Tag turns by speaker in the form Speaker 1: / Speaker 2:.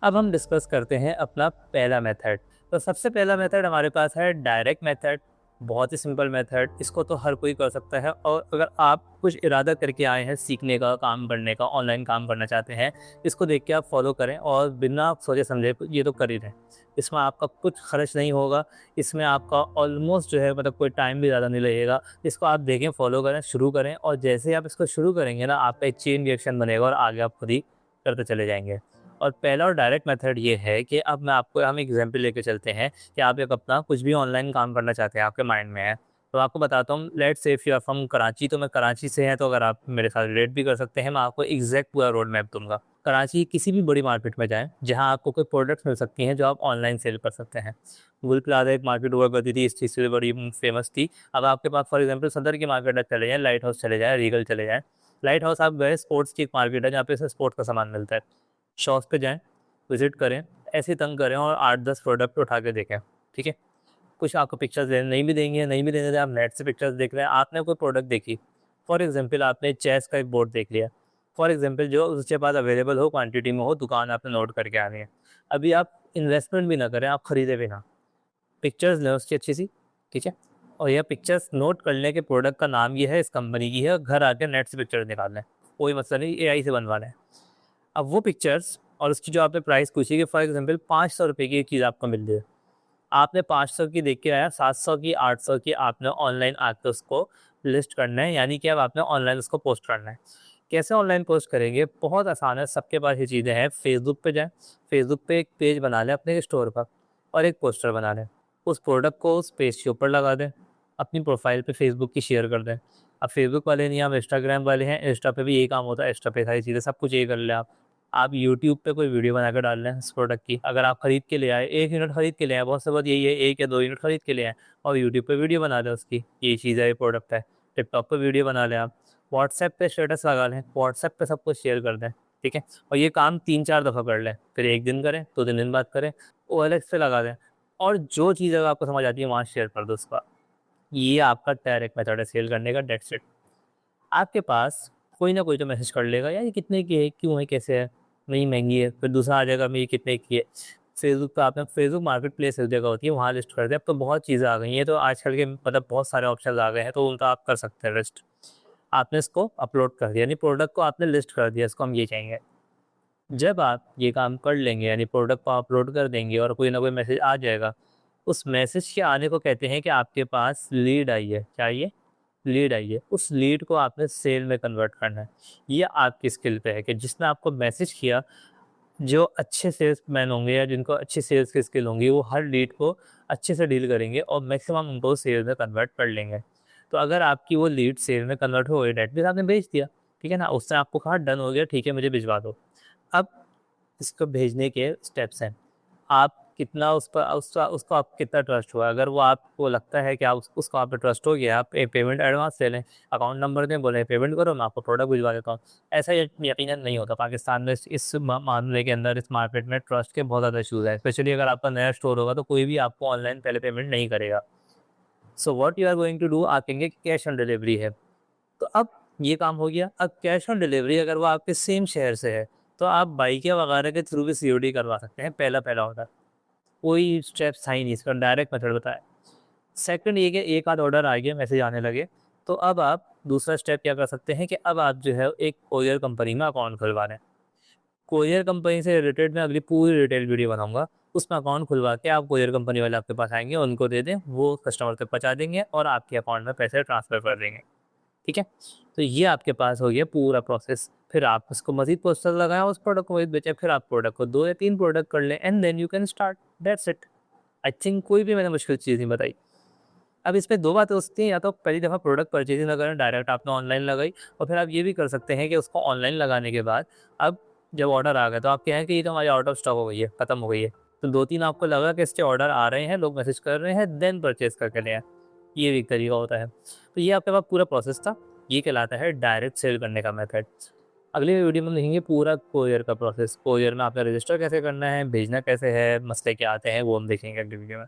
Speaker 1: अब हम डिस्कस करते हैं अपना पहला मेथड। तो सबसे पहला मेथड हमारे पास है डायरेक्ट मेथड। बहुत ही सिंपल मेथड, इसको तो हर कोई कर सकता है। और अगर आप कुछ इरादा करके आए हैं सीखने का, काम करने का, ऑनलाइन काम करना चाहते हैं, इसको देख के आप फॉलो करें और बिना सोचे समझे ये तो कर ही रहें। इसमें आपका कुछ खर्च नहीं होगा, इसमें आपका ऑलमोस्ट जो है मतलब कोई टाइम भी ज़्यादा नहीं लगेगा। इसको आप देखें, फॉलो करें, शुरू करें और जैसे ही आप इसको शुरू करेंगे ना, आपका एक चेन रिएक्शन बनेगा और आगे आप खुद ही करते चले जाएंगे। और पहला और डायरेक्ट मेथड ये है कि अब मैं आपको हम एग्जांपल लेके चलते हैं कि आप एक अपना कुछ भी ऑनलाइन काम करना चाहते हैं, आपके माइंड में है। तो आपको बताता हूँ, let's say if you are from Karachi, तो मैं कराची से हैं, तो अगर आप मेरे साथ रिलेट भी कर सकते हैं, मैं आपको एग्जैक्ट पूरा रोड मैप दूंगा। कराची किसी भी बड़ी मार्केट में जाएँ, जहाँ आपको कोई प्रोडक्ट्स मिल सकती हैं जो आप ऑनलाइन सेल कर सकते हैं। गुल प्लाज़ा एक मार्केट हुआ करती थी, इस चीज़ से बड़ी फेमस थी। अब आपके पास फॉर एग्जांपल सदर की मार्केट आप चले जाएँ, लाइट हाउस चले जाएँ, रीगल चले जाएँ। लाइट हाउस आप गए, स्पोर्ट्स की एक मार्केट है जहाँ पे स्पोर्ट्स का सामान मिलता है। शॉप्स पे जाएँ, विज़िट करें, ऐसे तंग करें और 8-10 प्रोडक्ट उठा के देखें, ठीक है? कुछ आपको पिक्चर्स देने नहीं भी देंगे, नहीं भी देने दें, आप नेट से पिक्चर्स देख रहे हैं, आपने कोई प्रोडक्ट देखी, फॉर एग्ज़ाम्पल आपने चेस का एक बोर्ड देख लिया, फॉर एग्ज़ाम्पल जो उसके पास अवेलेबल हो, क्वांटिटी में हो, दुकान आपने नोट करके आनी है। अभी आप इन्वेस्टमेंट भी ना करें, आप खरीदें भी ना, पिक्चर्स लें उसकी अच्छी-सी, ठीक है? और यह पिक्चर्स नोट कर लें कि प्रोडक्ट का नाम ये है, इस कंपनी की है, और घर आके नेट से पिक्चर्स निकाल लें, कोई मसला नहीं, एआई से बनवा लें। अब वो पिक्चर्स और उसकी जो आपने प्राइस पूछी कि फॉर एग्जांपल ₹500 की एक चीज़ आपको मिल रही है। आपने 500 की देख के आया, 700 की, 800 की, आपने ऑनलाइन आके उसको लिस्ट करना है, यानी कि अब आपने ऑनलाइन उसको पोस्ट करना है। कैसे ऑनलाइन पोस्ट करेंगे? बहुत आसान है, सबके पास ये चीज़ें हैं। फेसबुक पे जाएँ, फेसबुक पे एक पेज बना लें अपने स्टोर का और एक पोस्टर बना लें। उस प्रोडक्ट को उस पेज के ऊपर लगा दें, अपनी प्रोफाइल पे फेसबुक की शेयर कर दें। अब फेसबुक वाले नहीं, आप इंस्टाग्राम वाले हैं, इंस्टा पे भी यही काम होता है, इंस्टा पे सारी चीज़ें, सब कुछ यही कर लें आप। आप यूट्यूब पे कोई वीडियो बनाकर डाल रहे हैं इस प्रोडक्ट की, अगर आप खरीद के ले आए, 1 यूनिट खरीद के ले आए, बहुत से बात यही है, 1 या 2 यूनिट खरीद के ले आए और यूट्यूब पे वीडियो बना दें उसकी, ये चीज़ है, ये प्रोडक्ट है। टिकटॉक पे वीडियो बना लें आप, व्हाट्सएप पे स्टेटस लगा लें, व्हाट्सएप पे सब कुछ शेयर कर दें, ठीक है? और ये काम 3-4 दफ़ा कर लें, फिर 1 दिन करें, 2-3 दिन बाद करें, ओएलएक्स पे लगा दें और जो चीज़ अगर आपको समझ आती है वहाँ शेयर कर दो उसका। ये आपका डायरेक्ट मेथड है सेल करने का, दैट्स इट। आपके पास कोई ना कोई तो मैसेज कर लेगा, यार ये कितने की है, क्यों है, कैसे है, नहीं महंगी है, फिर दूसरा आ जाएगा मैं ये कितने की है। फेसबुक पे आपने फेसबुक मार्केट प्लेस एक जगह होती है, वहाँ लिस्ट कर दिया। अब तो बहुत चीज़ें आ गई हैं, तो आजकल के मतलब बहुत सारे ऑप्शन आ गए हैं, तो उनका आप कर सकते हैं लिस्ट। आपने इसको अपलोड कर दिया, यानी प्रोडक्ट को आपने लिस्ट कर दिया, इसको हम ये कहेंगे। जब आप ये काम कर लेंगे, यानी प्रोडक्ट को अपलोड कर देंगे और कोई ना कोई मैसेज आ जाएगा, उस मैसेज के आने को कहते हैं कि आपके पास लीड आई है। क्या आई है? लीड आई है। उस लीड को आपने सेल में कन्वर्ट करना है। ये आपकी स्किल पे है कि जिसने आपको मैसेज किया, जो अच्छे सेल्समैन होंगे या जिनको अच्छी सेल्स की स्किल होंगी, वो हर लीड को अच्छे से डील करेंगे और मैक्सिमम उनको सेल में कन्वर्ट कर लेंगे। तो अगर आपकी वो लीड सेल में कन्वर्ट हो गई, दैट मीन्स आपने भेज दिया, ठीक है ना? उसने आपको कहा डन हो गया, ठीक है मुझे भिजवा दो। अब इसको भेजने के स्टेप्स हैं। आप कितना उस पर उसका उसको आप कितना ट्रस्ट हुआ, अगर वो आपको लगता है कि आप उसको आप पे ट्रस्ट हो गया, आप पेमेंट एडवांस ले लें, अकाउंट नंबर दें, बोलें पेमेंट करो, मैं आपको प्रोडक्ट भिजवा देता हूँ। ऐसा यकीनन नहीं होता। पाकिस्तान में इस मामले के अंदर, इस मार्केट में ट्रस्ट के बहुत ज़्यादा इशूज़ हैं। स्पेशली अगर आपका नया स्टोर होगा, तो कोई भी आपको ऑनलाइन पहले पेमेंट नहीं करेगा। So what you are going to do, आप कहेंगे कैश ऑन डिलीवरी है। तो अब ये काम हो गया। अब कैश ऑन डिलीवरी अगर वो आपके सेम शहर से है, तो आप बाइक या वगैरह के थ्रू भी सीओडी करवा सकते हैं, पहला ऑर्डर। कोई स्टेप्स था ही नहीं, इसका डायरेक्ट मेथड बताया। सेकंड ये कि एक आध ऑर्डर आ गया, मैसेज आने लगे, तो अब आप दूसरा स्टेप क्या कर सकते हैं कि अब आप जो है एक कोरियर कंपनी में अकाउंट खुलवा लें। कोरियर कंपनी से रिलेटेड मैं अगली पूरी डिटेल वीडियो बनाऊँगा। उसमें अकाउंट खुलवा के आप कोरियर कंपनी वाले आपके पास आएँगे, उनको दे दें, वो कस्टमर तक पहुँचा देंगे और आपके अकाउंट में पैसे ट्रांसफ़र कर देंगे। ठीक है? तो ये आपके पास हो गया पूरा प्रोसेस। फिर आप उसको मज़ीद पोस्टर लगाएँ, उस प्रोडक्ट को मज़ीद बेचें, फिर आप प्रोडक्ट को 2 या 3 प्रोडक्ट कर लें and then you can start, that's it. I think कोई भी मैंने मुश्किल चीज़ नहीं बताई। अब इसमें 2 बातें हो सकती हैं, या तो पहली दफ़ा प्रोडक्ट परचेज़िंग ना करें, डायरेक्ट आपने ऑनलाइन लगाई, और फिर आप ये भी कर सकते हैं कि उसको ऑनलाइन लगाने के बाद अब जब ऑर्डर आ गया, तो आप कहें कि ये तो हमारी आउट ऑफ स्टॉक हो गई है, खत्म हो गई है। तो 2-3 आपको लगा कि इसके ऑर्डर आ रहे हैं, लोग मैसेज कर रहे हैं, देन परचेज़ करके ले आएँ। ये भी एक तरीका होता है। तो ये आपके पास पूरा प्रोसेस था। ये कहलाता है डायरेक्ट सेल करने का मेथड। अगली वीडियो में हम देखेंगे पूरा कोरियर का प्रोसेस। कोरियर में आपने रजिस्टर कैसे करना है, भेजना कैसे है, मसले क्या आते हैं, वो हम देखेंगे अगली वीडियो में।